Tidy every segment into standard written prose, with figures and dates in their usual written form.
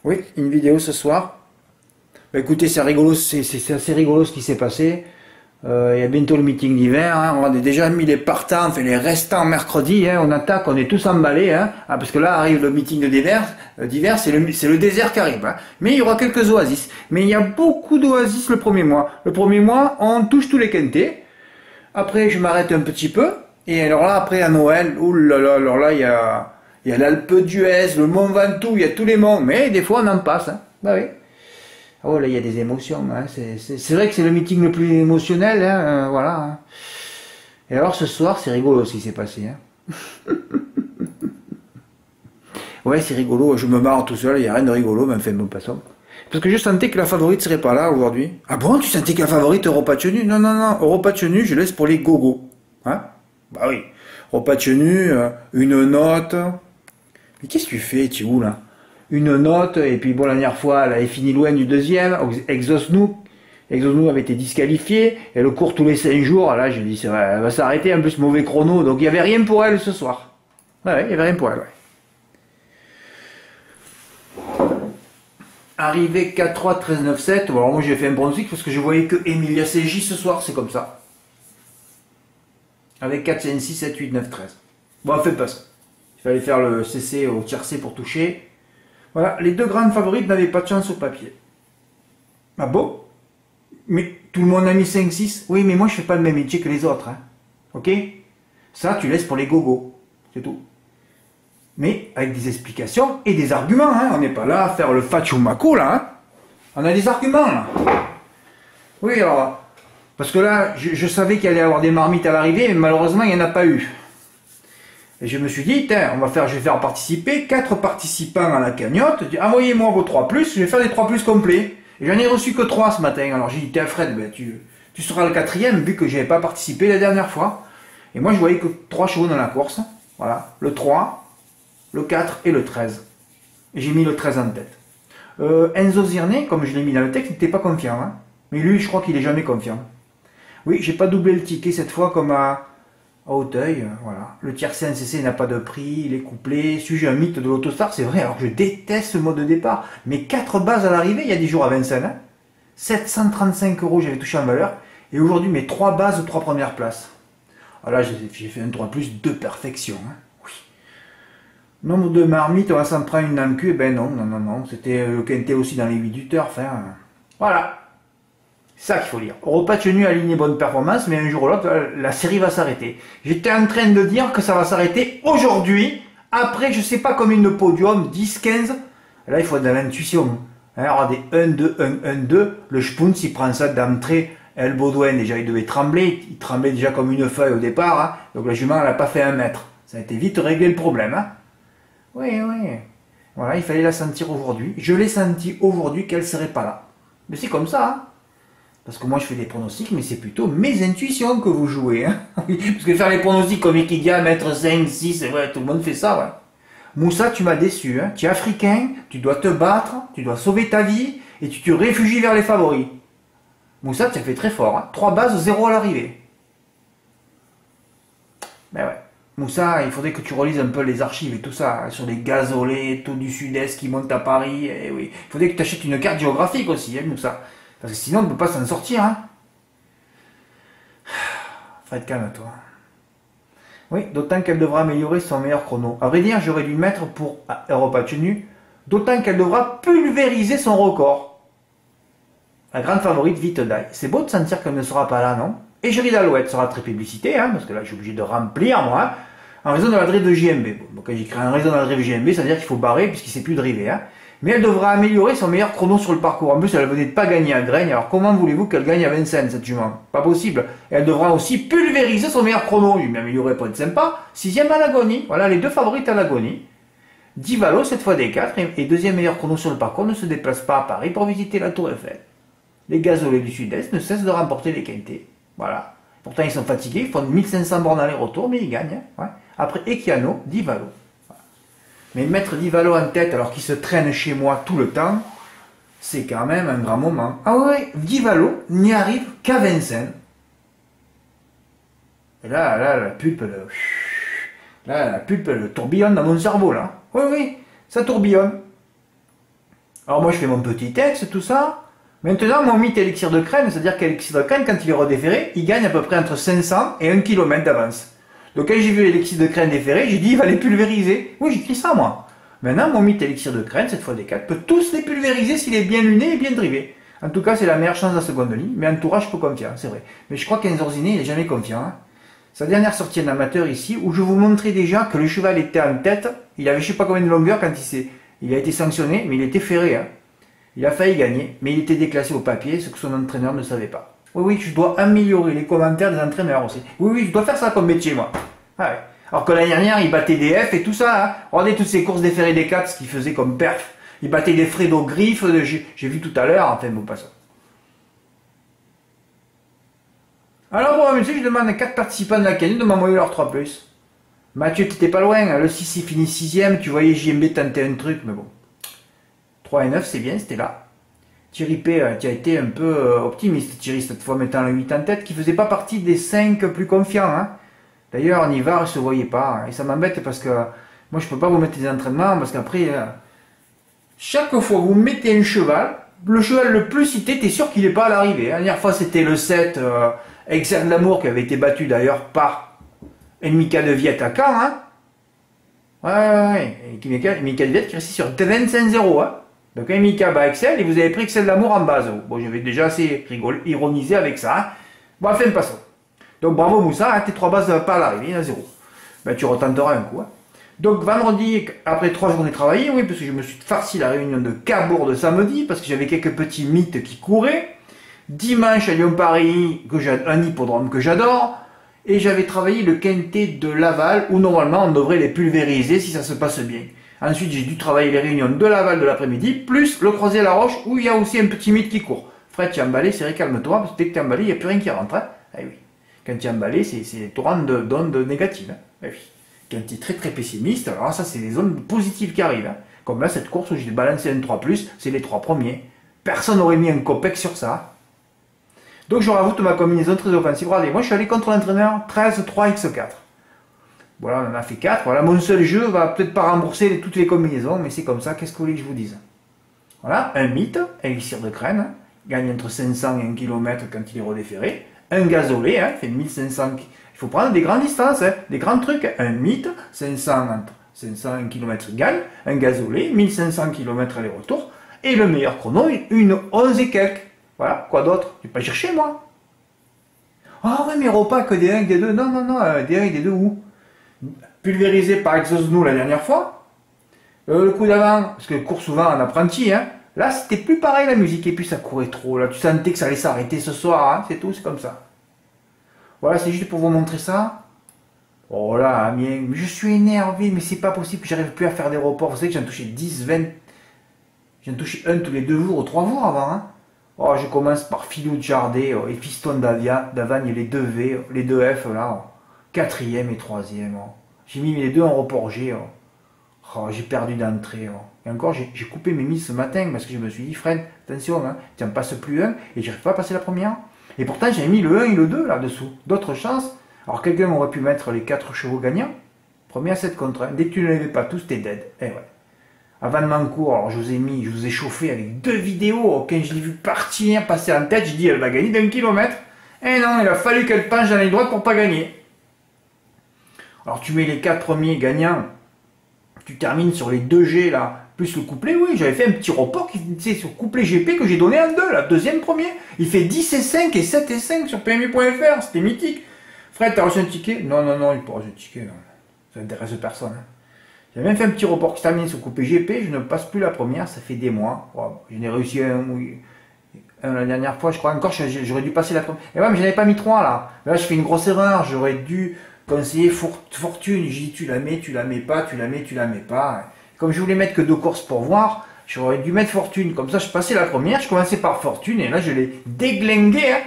Oui, une vidéo ce soir. Bah, écoutez, c'est rigolo, c'est assez rigolo ce qui s'est passé. Il y a bientôt le meeting d'hiver, hein. On a déjà mis les partants, enfin les restants mercredi, hein. On attaque, on est tous emballés, hein. Ah, parce que là arrive le meeting d'hiver, c'est le désert qui arrive, hein. Mais il y aura quelques oasis. Mais il y a beaucoup d'oasis le premier mois. Le premier mois, on touche tous les quintés. Après, je m'arrête un petit peu. Et alors là, après à Noël, oulala, alors là, il y a l'Alpe d'Huez, le Mont Ventoux, il y a tous les monts. Mais des fois, on en passe, hein. Bah oui. Oh là, il y a des émotions, hein. C'est vrai que c'est le meeting le plus émotionnel, hein, voilà, hein. Et alors ce soir, c'est rigolo ce qui s'est passé, hein. Ouais, c'est rigolo, je me marre tout seul, il n'y a rien de rigolo, mais enfin, bon, passons. Parce que je sentais que la favorite serait pas là aujourd'hui. Ah bon, tu sentais que la favorite Europa Tenu? Non, non, non, Europa Tenu, je laisse pour les gogos. Hein? Bah oui. Europa Tenu, une note. Mais qu'est-ce que tu fais? Tu es où là? Une note, et puis bon, la dernière fois, elle avait fini loin du deuxième. Exosnook avait été disqualifié. Elle court tous les 5 jours. Là, j'ai dit, c'est vrai, elle va s'arrêter. En plus, mauvais chrono. Donc, il n'y avait rien pour elle ce soir. Ouais, il n'y avait rien pour elle, ouais. Arrivé 4-3, 13-9-7. Bon, alors moi, j'ai fait un pronostic parce que je voyais que Emilia CJ ce soir, c'est comme ça. Avec 4, 5, 6, 7, 8, 9, 13. Bon, faites pas ça. Il fallait faire le CC au tiercé pour toucher. Voilà, les deux grandes favorites n'avaient pas de chance au papier. Ah bon? Mais tout le monde a mis 5-6? Oui, mais moi je fais pas le même métier que les autres, hein. Ok? Ça, tu laisses pour les gogos. C'est tout. Mais avec des explications et des arguments, hein. On n'est pas là à faire le fachoumako, là, hein. On a des arguments, là. Oui, alors, parce que là, je savais qu'il allait y avoir des marmites à l'arrivée, mais malheureusement, il n'y en a pas eu. Et je me suis dit, je vais faire participer 4 participants à la cagnotte. Envoyez-moi vos 3+, je vais faire des 3+ complets. Et j'en ai reçu que 3 ce matin. Alors j'ai dit, Fred, ben, tu seras le 4e, vu que je n'avais pas participé la dernière fois. Et moi, je voyais que 3 chevaux dans la course. Voilà, le 3, le 4 et le 13. Et j'ai mis le 13 en tête. Enzo Zirne, comme je l'ai mis dans le texte, n'était pas confiant, hein. Mais lui, je crois qu'il est jamais confiant. Oui, j'ai pas doublé le ticket cette fois comme à Hauteuil, voilà. Le tiercé NCC n'a pas de prix, il est couplé. Suis-je un mythe de l'autostar? C'est vrai, alors je déteste ce mode de départ. Mais 4 bases à l'arrivée, il y a des jours à Vincennes, hein. 735 € j'avais touché en valeur. Et aujourd'hui, mes 3 bases, 3 premières places. Voilà, j'ai fait un 3+ de perfection, hein. Oui. Nombre de marmites, on va s'en prendre une dans le cul. Eh ben non, non, non, non. C'était le quintet aussi dans les 8 du turf, hein. Voilà. C'est ça qu'il faut dire. Europa Tenu a aligné bonne performance, mais un jour ou l'autre, la série va s'arrêter. J'étais en train de dire que ça va s'arrêter aujourd'hui, après je sais pas combien de podiums, 10, 15. Là, il faut de l'intuition. Hein, alors des 1-2, 1-1-2, le Spoons, il prend ça d'entrée. El Baudouin, déjà, il devait trembler. Il tremblait déjà comme une feuille au départ, hein. Donc la jument, elle n'a pas fait 1 mètre. Ça a été vite réglé le problème, hein. Oui, oui. Voilà, il fallait la sentir aujourd'hui. Je l'ai senti aujourd'hui qu'elle serait pas là. Mais c'est comme ça, hein. Parce que moi je fais des pronostics, mais c'est plutôt mes intuitions que vous jouez, hein. Parce que faire les pronostics comme Ekidia, mettre 5, 6, ouais, tout le monde fait ça, ouais. Moussa, tu m'as déçu, hein. Tu es africain, tu dois te battre, tu dois sauver ta vie, et tu te réfugies vers les favoris. Moussa, tu as fait très fort, hein. 3 bases, 0 à l'arrivée. Ben ouais. Moussa, il faudrait que tu relises un peu les archives et tout ça, hein, sur les gazolets, tout du sud-est qui montent à Paris, et oui. Il faudrait que tu achètes une carte géographique aussi, hein, Moussa. Parce que sinon, on ne peut pas s'en sortir, hein. Fred, calme-toi. Oui, d'autant qu'elle devra améliorer son meilleur chrono. À vrai dire, j'aurais dû mettre pour Europa Tenu, d'autant qu'elle devra pulvériser son record. La grande favorite, Vite Die. C'est beau de sentir qu'elle ne sera pas là, non? Et Jury d'Alouette sera très publicité, hein, parce que là, je suis obligé de remplir, moi, hein, en raison de la drive de JMB. Bon, quand j'écris en raison de la drive de JMB, ça veut dire qu'il faut barrer, puisqu'il ne sait plus driver, hein. Mais elle devra améliorer son meilleur chrono sur le parcours. En plus, elle venait de pas gagner à Graigne. Alors comment voulez-vous qu'elle gagne à Vincennes, cette jument? Pas possible. Et elle devra aussi pulvériser son meilleur chrono. Il m'améliorer pour être sympa. 6e à l'agonie. Voilà les 2 favorites à l'agonie. Divalo, cette fois des 4. Et 2e meilleur chrono sur le parcours, ne se déplace pas à Paris pour visiter la Tour Eiffel. Les gazolets du Sud-Est ne cessent de remporter les quintés. Voilà. Pourtant, ils sont fatigués. Ils font 1500 bornes aller-retour, mais ils gagnent, hein. Ouais. Après Echiano, Divalo. Mais mettre Divalo en tête alors qu'il se traîne chez moi tout le temps, c'est quand même un grand moment. Ah ouais, Divalo n'y arrive qu'à Vincennes. Et là, la pulpe, la pulpe, elle tourbillonne dans mon cerveau, là. Oui, oui, ça tourbillonne. Alors moi je fais mon petit texte, tout ça. Maintenant mon mythe élixir de crème, c'est-à-dire qu'élixir de crème, quand il est redéféré, il gagne à peu près entre 500 et 1 km d'avance. Donc quand j'ai vu l'élixir de crème déféré, j'ai dit il va les pulvériser. Oui, j'écris ça moi. Maintenant mon mythe élixir de crème, cette fois des 4, peut tous les pulvériser s'il est bien luné et bien drivé. En tout cas c'est la meilleure chance de la seconde ligne, mais entourage je peux confier, c'est vrai. Mais je crois qu'Enzorziné il n'est jamais confiant. Hein. Sa dernière sortie en amateur ici, où je vous montrais déjà que le cheval était en tête, il avait je sais pas combien de longueur quand il a été sanctionné, mais il était ferré. Hein. Il a failli gagner, mais il était déclassé au papier, ce que son entraîneur ne savait pas. Oui, oui, je dois améliorer les commentaires des entraîneurs aussi. Oui, oui, je dois faire ça comme métier, moi. Ah ouais. Alors que l'année dernière, il battait des F et tout ça. Hein. Regardez toutes ces courses des ferrés des 4, ce qu'il faisait comme perf. Il battait des Fredo griffes, j'ai vu tout à l'heure, enfin, bon, pas ça. Alors, bon, monsieur, je demande à 4 participants de la cagnotte de m'envoyer leur 3+. Mathieu, t'étais pas loin, hein. Le 6, il finit 6ème, tu voyais JMB tenter un truc, mais bon. 3 et 9, c'est bien, c'était là. Thierry P, tu as été un peu optimiste, Thierry, cette fois mettant le 8 en tête, qui faisait pas partie des 5 plus confiants. Hein. D'ailleurs, en hiver, il se voyait pas. Et ça m'embête parce que moi, je peux pas vous mettre des entraînements, parce qu'après, chaque fois que vous mettez un cheval, le cheval le plus cité, t'es sûr qu'il n'est pas à l'arrivée. La dernière fois, c'était le 7, Exer de l'amour, qui avait été battu d'ailleurs par Mika de Viette à Caen. Hein. Ouais. Et Mika de Viette qui restait sur 25-0. Hein. Donc Mika bat Excel et vous avez pris Excel d'amour en base. Bon, j'avais déjà assez ironisé avec ça. Hein. Bon, enfin, passons. Donc bravo Moussa, hein, tes 3 bases pas à l'arrivée, il y en a 0. Ben, tu retenteras un coup. Hein. Donc vendredi, après 3 journées travaillées, oui, parce que je me suis farci la réunion de Cabourg de samedi, parce que j'avais quelques petits mythes qui couraient. Dimanche à Lyon-Paris, un hippodrome que j'adore. Et j'avais travaillé le quintet de Laval, où normalement on devrait les pulvériser si ça se passe bien. Ensuite, j'ai dû travailler les réunions de Laval de l'après-midi, plus le croisé la roche, où il y a aussi un petit mythe qui court. Fred, tu es emballé, c'est vrai, calme-toi, parce que dès que tu es emballé, il n'y a plus rien qui rentre. Hein. Eh oui. Quand tu es emballé, c'est torrent d'ondes négatives. Hein. Eh oui. Quand tu es très très pessimiste, alors ça, c'est les ondes positives qui arrivent. Hein. Comme là, cette course où j'ai balancé un 3+, c'est les 3 premiers. Personne n'aurait mis un copec sur ça. Donc, je rajoute ma combinaison très offensive. Regardez, moi, je suis allé contre l'entraîneur 13-3-X4. Voilà, on en a fait 4. Voilà, mon seul jeu va peut-être pas rembourser toutes les combinaisons, mais c'est comme ça. Qu'est-ce que vous voulez que je vous dise? Voilà, un mythe, élixir de crème, gagne entre 500 et 1 km quand il est redéféré. Un gazolet, hein, fait 1500. Il faut prendre des grandes distances, hein, des grands trucs. Un mythe, 500 entre 500 et 1 km gagne. Un gazolet, 1500 km aller-retour. Et le meilleur chrono, une 11 et quelques. Voilà, quoi d'autre? Je vais pas chercher, moi. Ah ouais, mais repas que des 1 et des 2. Non, des 1 et des 2 où? Pulvérisé par Exosnou la dernière fois. Le coup d'avant, parce que je cours souvent en apprenti, hein. Là, c'était plus pareil la musique, et puis ça courait trop. Là, tu sentais que ça allait s'arrêter ce soir, hein. C'est tout, c'est comme ça. Voilà, c'est juste pour vous montrer ça. Oh là, Amiens, je suis énervé, mais c'est pas possible que j'arrive plus à faire des reports. Vous savez que j'en touchais 10, 20. J'en touchais un tous les 2 jours ou 3 jours avant, hein. Oh, je commence par Filou de Jardé, et Fiston d'Avagne, et les 2 V, les 2 F, là. 4e et 3e. Oh. J'ai mis les 2 en report G. Oh. Oh, j'ai perdu d'entrée. Oh. Et encore, j'ai coupé mes mises ce matin parce que je me suis dit, Fred, attention, hein, tu n'en passes plus un et j'arrive pas à passer la première. Et pourtant, j'ai mis le 1 et le 2 là-dessous. D'autres chances. Alors, quelqu'un aurait pu mettre les 4 chevaux gagnants. Premier à 7 contre 1. Dès que tu ne les avais pas tous, t'es dead. Eh ouais. Avant de Mancourt, alors je vous ai chauffé avec 2 vidéos. Quand je l'ai vu partir, passer en tête, j'ai dit, elle va gagner d'1 km. Et non, il a fallu qu'elle penche dans les droites pour pas gagner. Alors, tu mets les 4 premiers gagnants. Tu termines sur les 2G là, plus le couplet, oui, j'avais fait un petit report qui c'est sur couplet GP que j'ai donné en 2, là, deuxième premier. Il fait 10 et 5 et 7 et 5 sur PMU.fr, c'était mythique. Fred, t'as reçu un ticket? Non, il peut reçu un ticket, non. Ça n'intéresse personne. Hein. J'ai même fait un petit report qui se termine sur couplet GP, je ne passe plus la première, ça fait des mois. Wow. Je n'ai réussi un la dernière fois, je crois encore, j'aurais dû passer la première. Et ouais, mais je n'avais pas mis 3 là. Là, je fais une grosse erreur, j'aurais dû conseiller Fortune, j'ai dit tu la mets pas, tu la mets pas. Comme je voulais mettre que 2 courses pour voir, j'aurais dû mettre Fortune. Comme ça, je passais la première, je commençais par Fortune et là, je l'ai déglingué. Hein.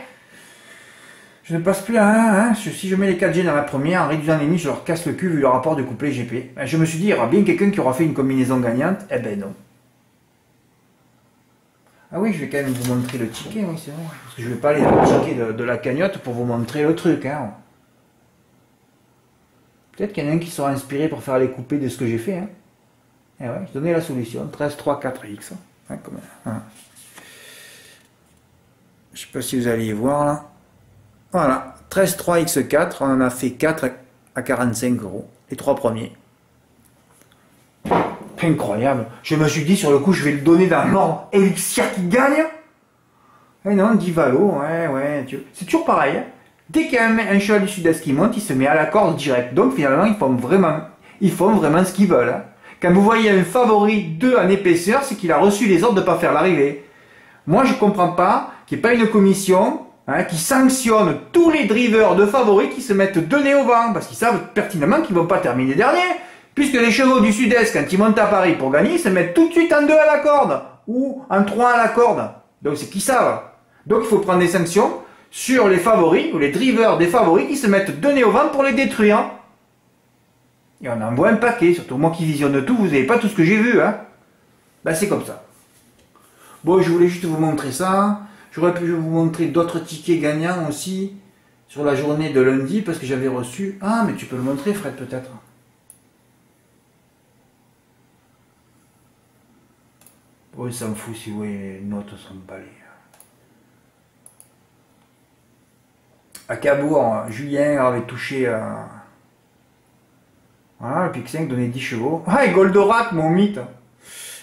Je ne passe plus à 1. Hein. Si je mets les 4G dans la première, en réduisant les mises, je leur casse le cul vu le rapport de couplet GP. Je me suis dit, il y aura bien quelqu'un qui aura fait une combinaison gagnante. Eh ben non. Ah oui, je vais quand même vous montrer le ticket, oui, c'est vrai. Parce que je ne vais pas aller dans le ticket de la cagnotte pour vous montrer le truc. Hein. Peut-être qu'il y en a un qui sera inspiré pour faire les coupés de ce que j'ai fait. Hein. Eh ouais, je donnais la solution. 13, 3, 4X. Hein, hein. Je sais pas si vous allez y voir là. Voilà, 13.3x4, on en a fait 4 à 45 €, les 3 premiers. Incroyable. Je me suis dit sur le coup, je vais le donner dans l'ordre Elixir qui gagne. Eh non, Divalo, ouais, c'est toujours pareil. Hein. Dès qu'il y a un cheval du sud-est qui monte, il se met à la corde direct. Donc finalement, ils font vraiment ce qu'ils veulent. Hein. Quand vous voyez un favori 2 en épaisseur, c'est qu'il a reçu les ordres de ne pas faire l'arrivée. Moi, je ne comprends pas qu'il n'y ait pas une commission qui sanctionne tous les drivers de favoris qui se mettent de nez au vent, parce qu'ils savent pertinemment qu'ils ne vont pas terminer dernier. Puisque les chevaux du sud-est, quand ils montent à Paris pour gagner, ils se mettent tout de suite en 2 à la corde, ou en 3 à la corde. Donc c'est qu'ils savent. Donc il faut prendre des sanctions sur les favoris, ou les drivers des favoris qui se mettent de nez au vent pour les détruire. Et on en voit un paquet, surtout moi qui visionne tout, vous n'avez pas tout ce que j'ai vu. Hein. Ben c'est comme ça. Bon, je voulais juste vous montrer ça. J'aurais pu vous montrer d'autres tickets gagnants aussi, sur la journée de lundi, parce que j'avais reçu... Ah, mais tu peux le montrer, Fred, peut-être. Bon, il s'en fout si vous voyez les notes sont balées. À Cabourg, Julien avait touché voilà, le pic 5 donnait 10 chevaux. Ah, et Goldorak, mon mythe.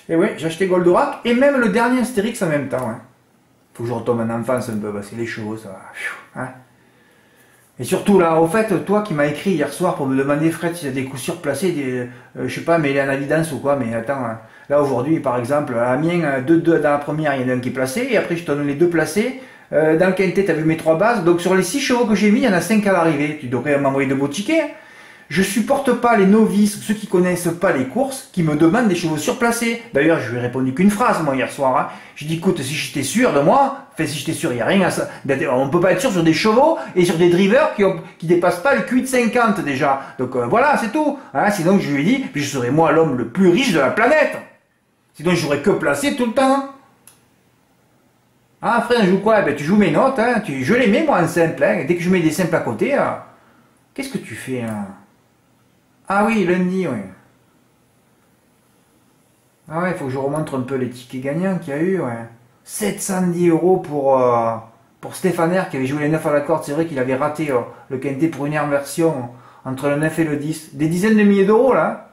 Et ouais, j'ai acheté Goldorak et même le dernier Astérix en même temps. Hein. Faut que je retombe en enfance un peu parce que les chevaux, ça va. Hein. Et surtout là, au fait, toi qui m'as écrit hier soir pour me demander, Fred, s'il y a des coups surplacés, je sais pas, mais il est en évidence ou quoi, mais attends, hein. Là aujourd'hui, par exemple, à Amiens, 2-2 dans la première, il y en a un qui est placé, et après je te donne les 2 placés. Dans le quintet, tu as vu mes 3 bases, donc sur les 6 chevaux que j'ai mis, il y en a 5 à l'arrivée. Tu devrais m'envoyer de beaux tickets. Hein. Je supporte pas les novices, ceux qui connaissent pas les courses, qui me demandent des chevaux surplacés. D'ailleurs, je lui ai répondu qu'une phrase, moi, hier soir. Hein. J'ai dit, écoute, si j'étais sûr de moi, enfin, si j'étais sûr, il n'y a rien à ça. On peut pas être sûr sur des chevaux et sur des drivers qui dépassent pas le QI de 50 déjà. Donc voilà, c'est tout. Hein. Sinon, je lui ai dit, puis je serais moi l'homme le plus riche de la planète. Sinon, je n'aurais que placé tout le temps. Ah, frère, je joue quoi? Ben, tu joues mes notes. Hein. Je les mets, moi, en simple. Hein. Dès que je mets des simples à côté, qu'est-ce que tu fais hein? Ah oui, lundi, oui. Ah ouais, il faut que je remontre un peu les tickets gagnants qu'il y a eu, ouais. 710 € pour Stéphane R qui avait joué les 9 à la corde. C'est vrai qu'il avait raté le quintet pour une inversion entre le 9 et le 10. Des dizaines de milliers d'euros, là.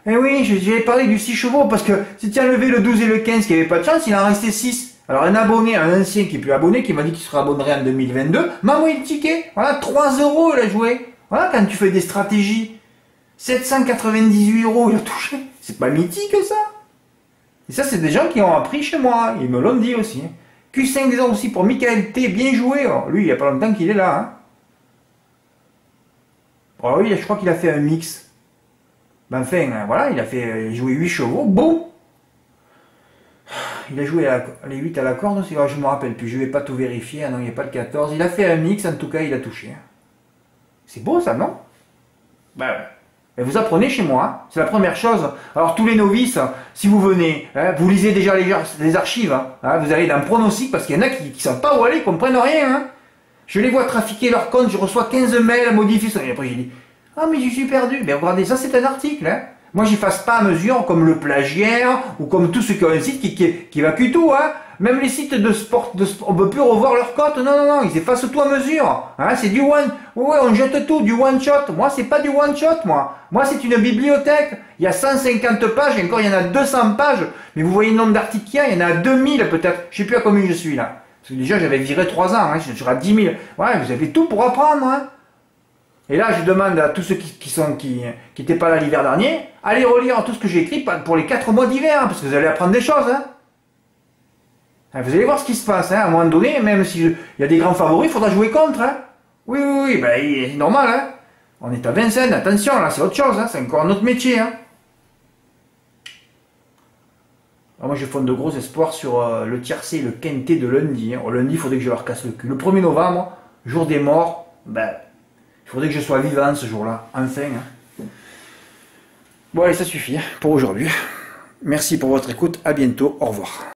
Eh oui, j'ai parlé du 6 chevaux, parce que si tu as levé le 12 et le 15 qui avait pas de chance, il en restait 6. Alors un abonné, un ancien qui est plus abonné, qui m'a dit qu'il se abonnerait en 2022, m'a envoyé le ticket. Voilà, 3 € il a joué. Voilà, quand tu fais des stratégies. 798 € il a touché. C'est pas mythique ça. Et ça, c'est des gens qui ont appris chez moi. Ils me l'ont dit aussi. Q5 aussi pour Michael T. Bien joué. Oh, lui, il n'y a pas longtemps qu'il est là. Hein. Oh, oui, je crois qu'il a fait un mix. Ben, enfin, voilà, il a joué 8 chevaux. Bon. Il a joué les 8 à la corde aussi. Oh, je ne me rappelle plus. Je ne vais pas tout vérifier. Ah non, il n'y a pas le 14. Il a fait un mix. En tout cas, il a touché. C'est beau ça, non? Ben ouais. Et vous apprenez chez moi, hein. C'est la première chose. Alors tous les novices, si vous venez, hein, vous lisez déjà les archives, hein, vous allez dans le pronostic, parce qu'il y en a qui ne savent pas où aller, ils ne comprennent rien. Hein. Je les vois trafiquer leur compte, je reçois 15 mails, modifier ça. Et après j'ai dit, ah mais je suis perdu. Mais regardez, ça c'est un article. Hein. Moi j'efface pas à mesure comme le plagiaire, ou comme tous ceux qui ont un site qui évacue tout. Hein. Même les sites de sport, on ne peut plus revoir leurs cotes. Non, ils effacent tout à mesure. Hein, c'est du one. Ouais, on jette tout, du one shot. Moi, c'est pas du one shot, moi. Moi, c'est une bibliothèque. Il y a 150 pages, et encore, il y en a 200 pages. Mais vous voyez le nombre d'articles qu'il y a, il y en a 2000 peut-être. Je sais plus à combien je suis là. Parce que déjà, j'avais viré 3 ans. Hein, je suis à 10 000. Ouais, vous avez tout pour apprendre. Hein. Et là, je demande à tous ceux qui n'étaient pas là l'hiver dernier, allez relire tout ce que j'ai écrit pour les 4 mois d'hiver, hein, parce que vous allez apprendre des choses. Hein. Vous allez voir ce qui se passe, hein. À un moment donné, même s'il y a des grands favoris, il faudra jouer contre. Hein. Oui, ben, c'est normal. Hein. On est à Vincennes, attention, là c'est autre chose, hein. C'est encore un autre métier. Hein. Alors moi je fonde de gros espoirs sur le tiercé et le quintet de lundi. Hein. Lundi, il faudrait que je leur casse le cul. Le 1er novembre, jour des morts, ben, il faudrait que je sois vivant ce jour-là, enfin. Hein. Bon allez, ça suffit pour aujourd'hui. Merci pour votre écoute, à bientôt, au revoir.